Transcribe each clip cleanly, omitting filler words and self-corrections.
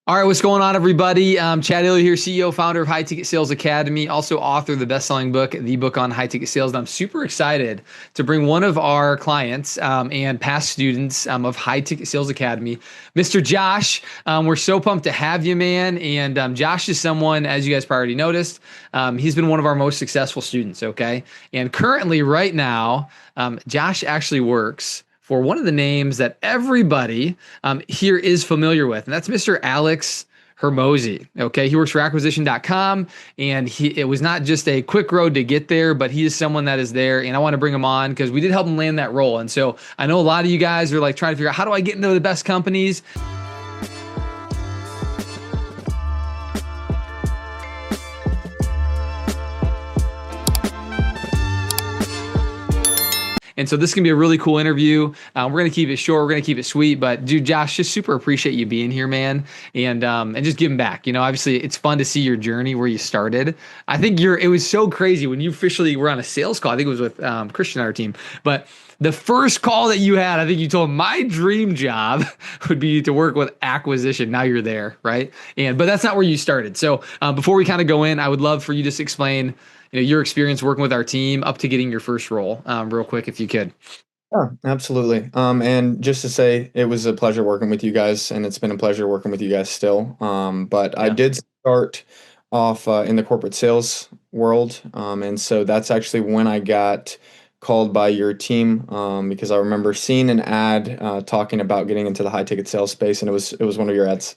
All right, what's going on, everybody? Chad Aleo here, CEO, founder of High Ticket Sales Academy, also author of the best-selling book, The Book on High Ticket Sales. And I'm super excited to bring one of our clients and past students of High Ticket Sales Academy, Mr. Josh. We're so pumped to have you, man. And Josh is someone, as you guys probably already noticed, he's been one of our most successful students, okay? And currently, right now, Josh actually works for one of the names that everybody here is familiar with, and that's Mr. Alex Hermozi. Okay, he works for acquisition.com, and it was not just a quick road to get there, but he is someone that is there, and I want to bring him on because we did help him land that role. And so I know a lot of you guys are like trying to figure out, how do I get into the best companies? And so this can be a really cool interview. We're going to keep it short. We're going to keep it sweet. But dude, Josh, just super appreciate you being here, man. And just giving back. You know, obviously it's fun to see your journey where you started. I think it was so crazy when you officially were on a sales call. I think it was with Christian on our team. But the first call that you had, I think you told him, my dream job would be to work with acquisition. Now you're there, right? But that's not where you started. So before we kind of go in, I would love for you to just explain your experience working with our team up to getting your first role, real quick, if you could. Yeah, absolutely. And just to say, it was a pleasure working with you guys, and it's been a pleasure working with you guys still. But I Yeah. did start off in the corporate sales world, and so that's actually when I got called by your team, because I remember seeing an ad talking about getting into the high ticket sales space, and it was one of your ads.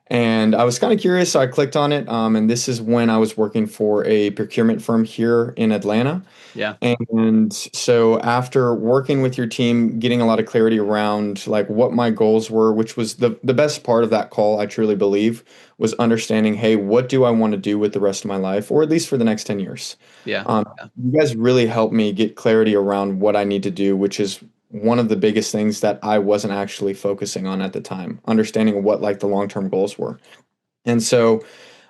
And I was kind of curious, so I clicked on it. And this is when I was working for a procurement firm here in Atlanta. Yeah. And so after working with your team, getting a lot of clarity around like what my goals were, which was the best part of that call, I truly believe, was understanding, hey, what do I want to do with the rest of my life, or at least for the next 10 years? Yeah. Um, you guys really helped me get clarity around what I need to do, which is one of the biggest things that I wasn't actually focusing on at the time, understanding what like the long-term goals were. And so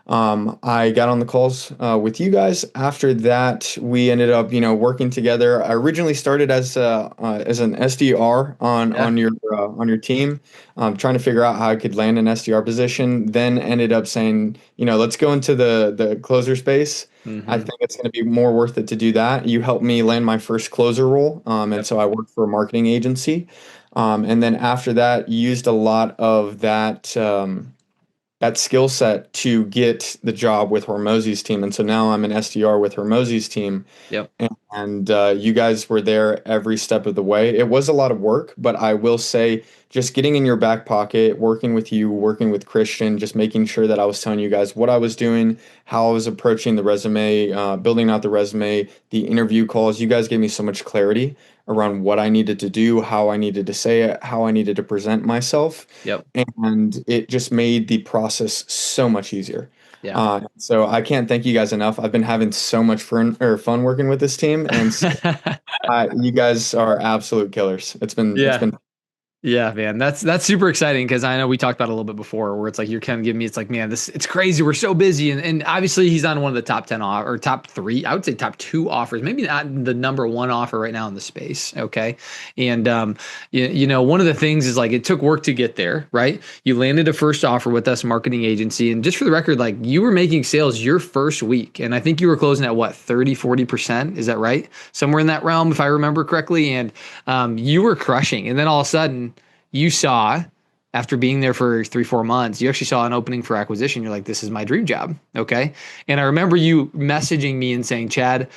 I got on the calls with you guys. After that, we ended up, working together. I originally started as an SDR Yeah. on your team, trying to figure out how I could land an SDR position. Then ended up saying, let's go into the closer space. I Mm-hmm. think it's going to be more worth it to do that. You helped me land my first closer role, and Yep. so I worked for a marketing agency. And then after that, used a lot of that skill set to get the job with Hormozi's team. And so now I'm an SDR with Hormozi's team. Yep. And you guys were there every step of the way. It was a lot of work, but I will say, just getting in your back pocket, working with you, working with Christian, just making sure that I was telling you guys what I was doing, how I was approaching the resume, building out the resume, the interview calls. You guys gave me so much clarity around what I needed to do, how I needed to say it, how I needed to present myself. Yep. And it just made the process so much easier. Yeah. So I can't thank you guys enough. I've been having so much fun working with this team, and so, you guys are absolute killers. It's Yeah. been Yeah, man, that's super exciting because I know we talked about it a little bit before, where it's like you're kind of giving me, it's like, man, it's crazy. We're so busy, and obviously he's on one of the top 10 or top three, I would say top two offers, maybe not the number one offer right now in the space. Okay, and one of the things is like it took work to get there, right? You landed a first offer with us, marketing agency, and just for the record, like you were making sales your first week, and I think you were closing at what 30-40%, is that right? Somewhere in that realm, if I remember correctly, and you were crushing, and then all of a sudden you saw, after being there for 3-4 months, you actually saw an opening for acquisition. You're like, this is my dream job. Okay. And I remember you messaging me and saying, Chad,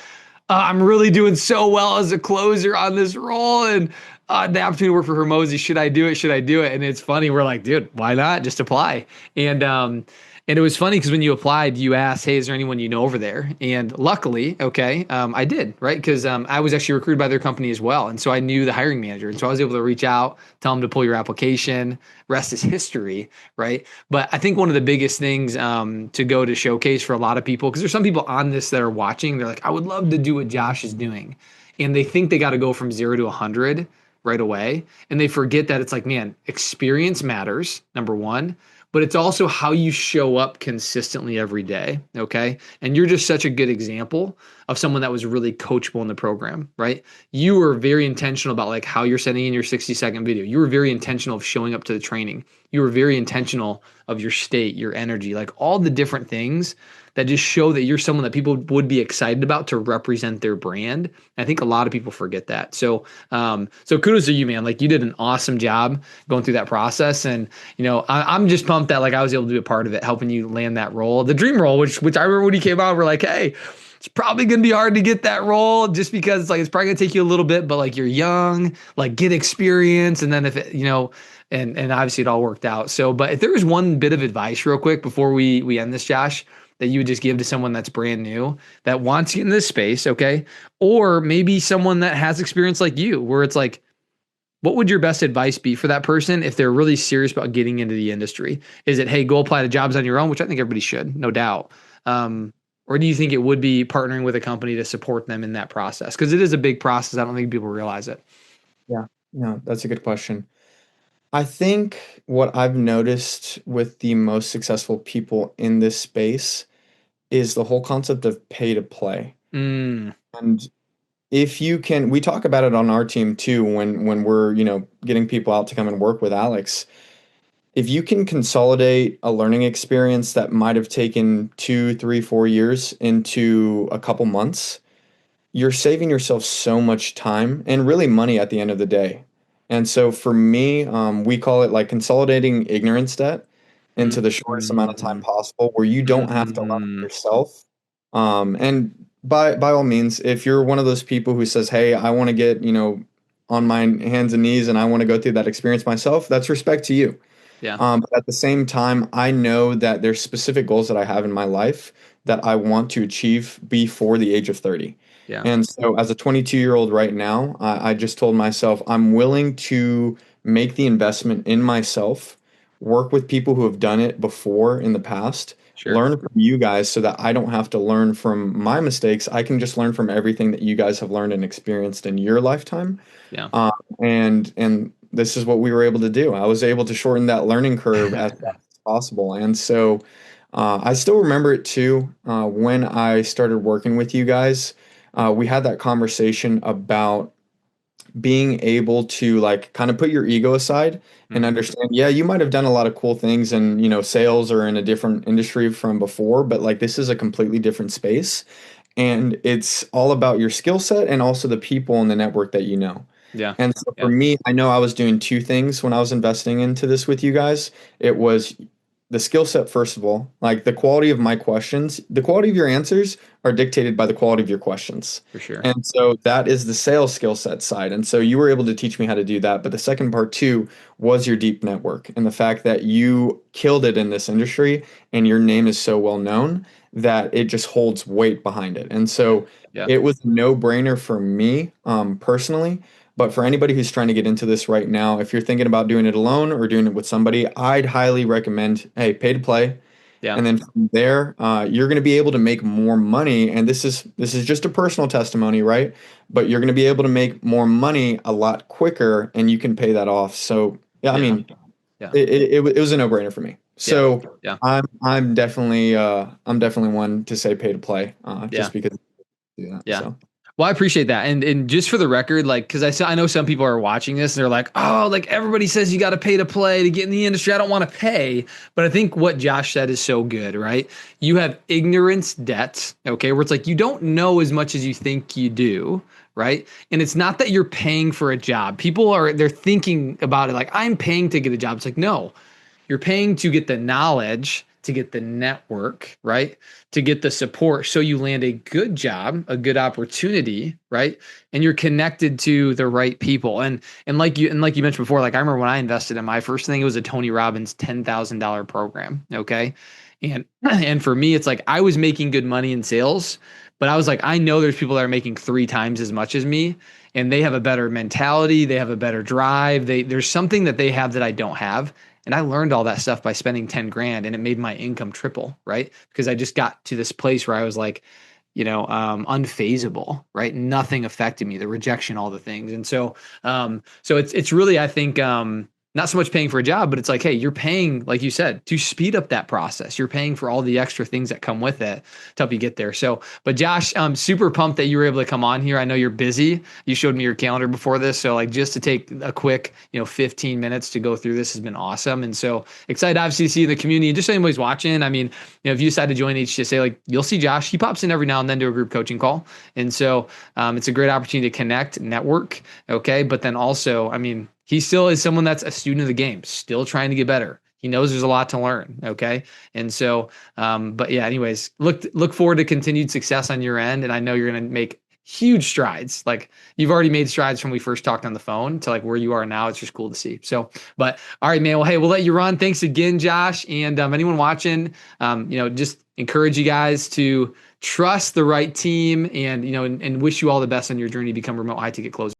I'm really doing so well as a closer on this role. And the opportunity to work for Hermozi, should I do it? Should I do it? And it's funny. We're like, dude, why not? Just apply. And it was funny because when you applied, you asked, hey, is there anyone you know over there? And luckily, okay, I did, right? Because I was actually recruited by their company as well. And so I knew the hiring manager. And so I was able to reach out, tell them to pull your application. Rest is history, right? But I think one of the biggest things to go to showcase for a lot of people, because there's some people on this that are watching, they're like, I would love to do what Josh is doing. And they think they got to go from 0 to 100 right away. And they forget that it's like, man, experience matters, number one, but it's also how you show up consistently every day. Okay. And you're just such a good example of someone that was really coachable in the program, right? You were very intentional about like how you're sending in your 60-second video. You were very intentional of showing up to the training. You were very intentional of your state, your energy, like all the different things that just show that you're someone that people would be excited about to represent their brand. I think a lot of people forget that. So kudos to you, man. Like you did an awesome job going through that process. And, I'm just pumped that like I was able to be a part of it, helping you land that role, the dream role, which I remember when he came out, we're like, hey, it's probably going to be hard to get that role just because like it's probably going to take you a little bit, but like you're young, like get experience. And then if it, and obviously it all worked out. So, but if there was one bit of advice real quick before we end this, Josh, that you would just give to someone that's brand new that wants to get in this space, okay? Or maybe someone that has experience like you, where it's like, what would your best advice be for that person if they're really serious about getting into the industry? Is it, hey, go apply to jobs on your own, which I think everybody should, no doubt. Or do you think it would be partnering with a company to support them in that process? Because it is a big process. I don't think people realize it. Yeah, no, that's a good question. I think what I've noticed with the most successful people in this space is the whole concept of pay to play. Mm, And if you can, we talk about it on our team too when we're, getting people out to come and work with Alex. If you can consolidate a learning experience that might have taken 2, 3, 4 years into a couple months, you're saving yourself so much time and really money at the end of the day. And so for me, we call it like consolidating ignorance debt into the shortest amount of time mm, possible, where you don't have to learn it mm, yourself. And by all means, if you're one of those people who says, "Hey, I want to get on my hands and knees and I want to go through that experience myself," that's respect to you. yeah, But at the same time, I know that there's specific goals that I have in my life that I want to achieve before the age of 30. yeah, And so, as a 22-year-old right now, I just told myself I'm willing to make the investment in myself, work with people who have done it before in the past, sure. learn from you guys so that I don't have to learn from my mistakes. I can just learn from everything that you guys have learned and experienced in your lifetime. Yeah. And this is what we were able to do. I was able to shorten that learning curve as fast as possible. And so I still remember it too. When I started working with you guys, we had that conversation about being able to like kind of put your ego aside and hmm understand, yeah, you might have done a lot of cool things in, sales or in a different industry from before, but like this is a completely different space. And it's all about your skill set and also the people and the network that you know. Yeah. And so for Yeah. me, I know I was doing two things when I was investing into this with you guys. It was the skill set, first of all, like the quality of my questions, the quality of your answers are dictated by the quality of your questions. For sure. And so that is the sales skill set side. And so you were able to teach me how to do that. But the second part too was your deep network and the fact that you killed it in this industry and your name is so well known that it just holds weight behind it. And so Yeah. it was a no-brainer for me, personally. But for anybody who's trying to get into this right now, if you're thinking about doing it alone or doing it with somebody, I'd highly recommend, hey, pay to play. Yeah. And then from there, you're going to be able to make more money. And this is just a personal testimony, right? But you're going to be able to make more money a lot quicker, and you can pay that off. So yeah, I Yeah. mean, Yeah. it was a no-brainer for me. Yeah. So Yeah. I'm definitely one to say pay to play, Yeah. just because I do that. Yeah. So Well, I appreciate that. And just for the record, like, because I know some people are watching this and they're like, oh, like everybody says you got to pay to play to get in the industry. I don't want to pay. But I think what Josh said is so good, right? You have ignorance debt, okay, where it's like you don't know as much as you think you do, right? And it's not that you're paying for a job. They're thinking about it like, I'm paying to get a job. It's like, no, you're paying to get the knowledge, to get the network, right? To get the support so you land a good job, a good opportunity, right? And you're connected to the right people. And like you mentioned before, like I remember when I invested in my first thing, it was a Tony Robbins $10,000 program, okay? And and for me it's like I was making good money in sales, but I was like I know there's people that are making 3 times as much as me and they have a better mentality, they have a better drive. There's something that they have that I don't have. And I learned all that stuff by spending 10 grand and it made my income triple, right? Because I just got to this place where I was like, unfazable, right? Nothing affected me, the rejection, all the things. And so it's really, I think, not so much paying for a job, but it's like, hey, you're paying, like you said, to speed up that process. You're paying for all the extra things that come with it to help you get there. So, but Josh, I'm super pumped that you were able to come on here. I know you're busy. You showed me your calendar before this. So like just to take a quick, 15 minutes to go through this has been awesome. And so excited obviously to see the community and just anybody's watching. I mean, if you decide to join HTSA, like you'll see Josh, he pops in every now and then to a group coaching call. And so it's a great opportunity to connect, network. Okay. But then also, I mean, he still is someone that's a student of the game, still trying to get better. He knows there's a lot to learn. Okay. And so, but yeah, anyways, look forward to continued success on your end. And I know you're going to make huge strides. Like you've already made strides from we first talked on the phone to like where you are now. It's just cool to see. So, but all right, man. Well, hey, we'll let you run. Thanks again, Josh. And anyone watching, just encourage you guys to trust the right team and, and wish you all the best on your journey to become remote high ticket closer.